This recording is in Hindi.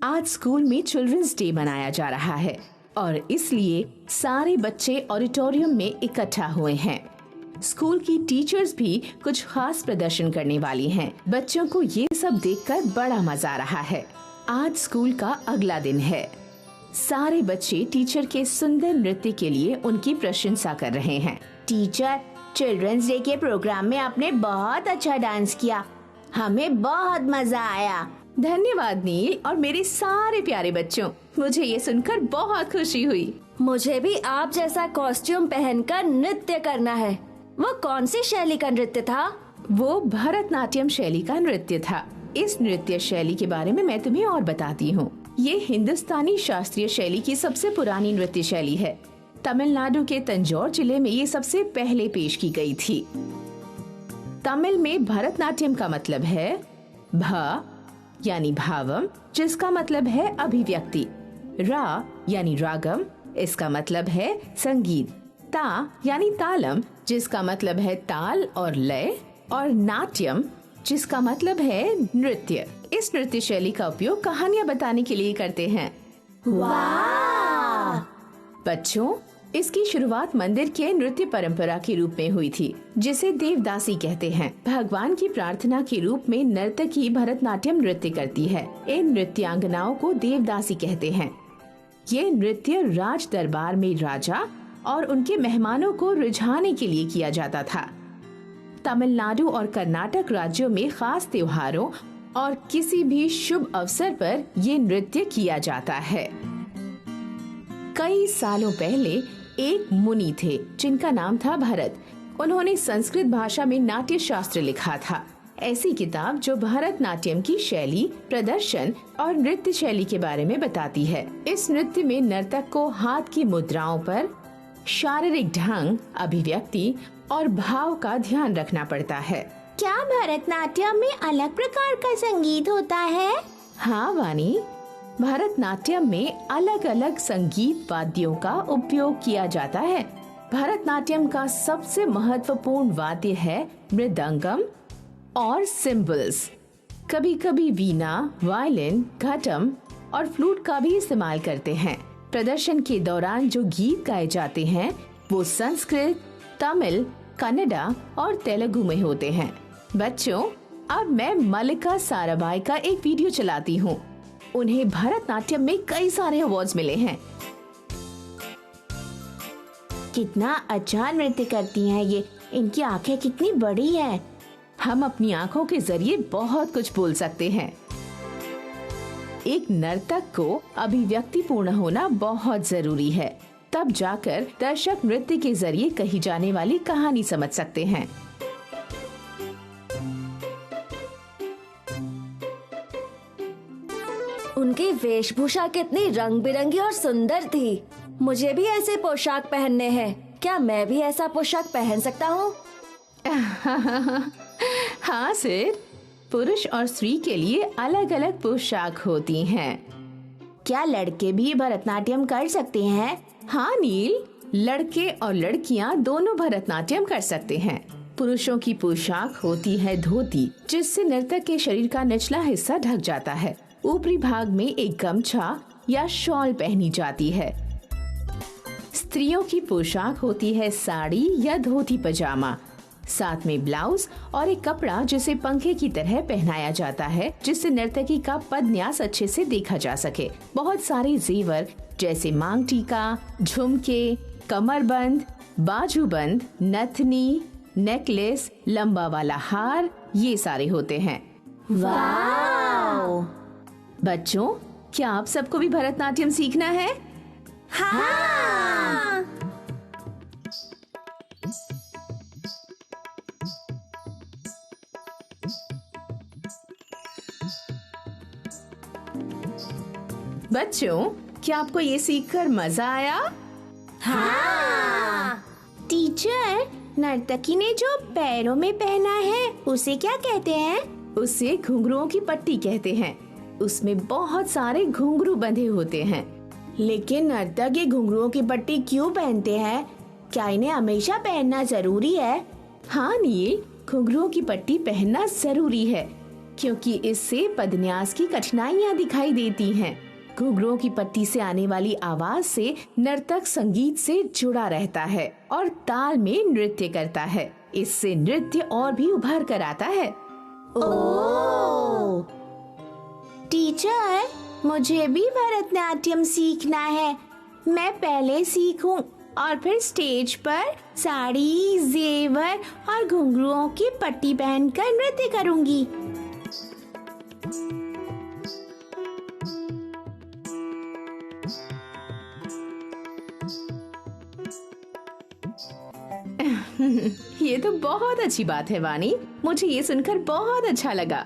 आज स्कूल में चिल्ड्रंस डे मनाया जा रहा है और इसलिए सारे बच्चे ऑडिटोरियम में इकट्ठा हुए हैं। स्कूल की टीचर्स भी कुछ खास प्रदर्शन करने वाली हैं। बच्चों को ये सब देखकर बड़ा मजा आ रहा है। आज स्कूल का अगला दिन है। सारे बच्चे टीचर के सुंदर नृत्य के लिए उनकी प्रशंसा कर रहे हैं। टीचर, चिल्ड्रंस डे के प्रोग्राम में आपने बहुत अच्छा डांस किया। हमें बहुत मजा आया। धन्यवाद नील और मेरे सारे प्यारे बच्चों, मुझे ये सुनकर बहुत खुशी हुई। मुझे भी आप जैसा कॉस्ट्यूम पहनकर नृत्य करना है। वो कौन सी शैली का नृत्य था? वो भरतनाट्यम शैली का नृत्य था। इस नृत्य शैली के बारे में मैं तुम्हें और बताती हूँ। ये हिंदुस्तानी शास्त्रीय शैली की सबसे पुरानी नृत्य शैली है। तमिलनाडु के तंजौर जिले में ये सबसे पहले पेश की गई थी। तमिल में भरतनाट्यम का मतलब है भ यानी भावम, जिसका मतलब है अभिव्यक्ति। रा यानी रागम, इसका मतलब है संगीत। ता यानी तालम, जिसका मतलब है ताल और लय। और नाट्यम, जिसका मतलब है नृत्य। इस नृत्य शैली का उपयोग कहानियाँ बताने के लिए करते हैं। वाह! बच्चों, इसकी शुरुआत मंदिर के नृत्य परंपरा के रूप में हुई थी, जिसे देवदासी कहते हैं। भगवान की प्रार्थना के रूप में नर्तकी भरतनाट्यम नृत्य करती है। इन नृत्यांगनाओं को देवदासी कहते हैं। ये नृत्य राज दरबार में राजा और उनके मेहमानों को रिझाने के लिए किया जाता था। तमिलनाडु और कर्नाटक राज्यों में खास त्योहारों और किसी भी शुभ अवसर पर ये नृत्य किया जाता है। कई सालों पहले एक मुनि थे जिनका नाम था भरत। उन्होंने संस्कृत भाषा में नाट्य शास्त्र लिखा था। ऐसी किताब जो भरतनाट्यम की शैली, प्रदर्शन और नृत्य शैली के बारे में बताती है। इस नृत्य में नर्तक को हाथ की मुद्राओं पर शारीरिक ढंग, अभिव्यक्ति और भाव का ध्यान रखना पड़ता है। क्या भरतनाट्यम में अलग प्रकार का संगीत होता है? हाँ वानी, भरतनाट्यम में अलग अलग संगीत वाद्यों का उपयोग किया जाता है। भरतनाट्यम का सबसे महत्वपूर्ण वाद्य है मृदंगम और सिम्बल्स। कभी कभी वीणा, वायलिन, घटम और फ्लूट का भी इस्तेमाल करते हैं। प्रदर्शन के दौरान जो गीत गाए जाते हैं वो संस्कृत, तमिल, कन्नड़ा और तेलुगु में होते हैं। बच्चों, अब मैं मल्लिका साराभाई का एक वीडियो चलाती हूँ। उन्हें भरतनाट्यम में कई सारे अवार्ड्स मिले हैं। कितना अच्छा नृत्य करती हैं ये। इनकी आंखें कितनी बड़ी हैं। हम अपनी आंखों के जरिए बहुत कुछ बोल सकते हैं। एक नर्तक को अभिव्यक्तिपूर्ण होना बहुत जरूरी है, तब जाकर दर्शक नृत्य के जरिए कही जाने वाली कहानी समझ सकते हैं। उनकी वेशभूषा कितनी रंग बिरंगी और सुंदर थी। मुझे भी ऐसे पोशाक पहनने हैं। क्या मैं भी ऐसा पोशाक पहन सकता हूँ? हाँ सिर, पुरुष और स्त्री के लिए अलग अलग पोशाक होती हैं। क्या लड़के भी भरतनाट्यम कर सकते हैं? हाँ नील, लड़के और लड़कियाँ दोनों भरतनाट्यम कर सकते हैं। पुरुषों की पोशाक होती है धोती, जिससे नर्तक के शरीर का निचला हिस्सा ढक जाता है। ऊपरी भाग में एक गमछा या शॉल पहनी जाती है। स्त्रियों की पोशाक होती है साड़ी या धोती पजामा, साथ में ब्लाउज और एक कपड़ा जिसे पंखे की तरह पहनाया जाता है, जिससे नर्तकी का पदन्यास अच्छे से देखा जा सके। बहुत सारे जेवर जैसे मांग टीका, झुमके, कमरबंद, बाजूबंद, नथनी, नेकलेस, लंबा वाला हार, ये सारे होते हैं। वाव! बच्चों, क्या आप सबको भी भरतनाट्यम सीखना है? हाँ! बच्चों, क्या आपको ये सीखकर मजा आया? हाँ! टीचर, नर्तकी ने जो पैरों में पहना है उसे क्या कहते हैं? उसे घुंघरुओं की पट्टी कहते हैं। उसमें बहुत सारे घुंघरू बंधे होते हैं। लेकिन नर्तक ये घुंघरुओं की पट्टी क्यों पहनते हैं? क्या इन्हें हमेशा पहनना जरूरी है? हाँ नील, घुंघरुओं की पट्टी पहनना जरूरी है। क्योंकि इससे पदन्यास की कठिनाइयाँ दिखाई देती हैं। घुंघरुओं की पट्टी से आने वाली आवाज से नर्तक संगीत से जुड़ा रहता है और ताल में नृत्य करता है। इससे नृत्य और भी उभर कर आता है। ओह! टीचर, मुझे भी भरतनाट्यम सीखना है। मैं पहले सीखूं और फिर स्टेज पर साड़ी, जेवर और घुंघरुओं की पट्टी पहनकर नृत्य करूंगी। ये तो बहुत अच्छी बात है वानी, मुझे ये सुनकर बहुत अच्छा लगा।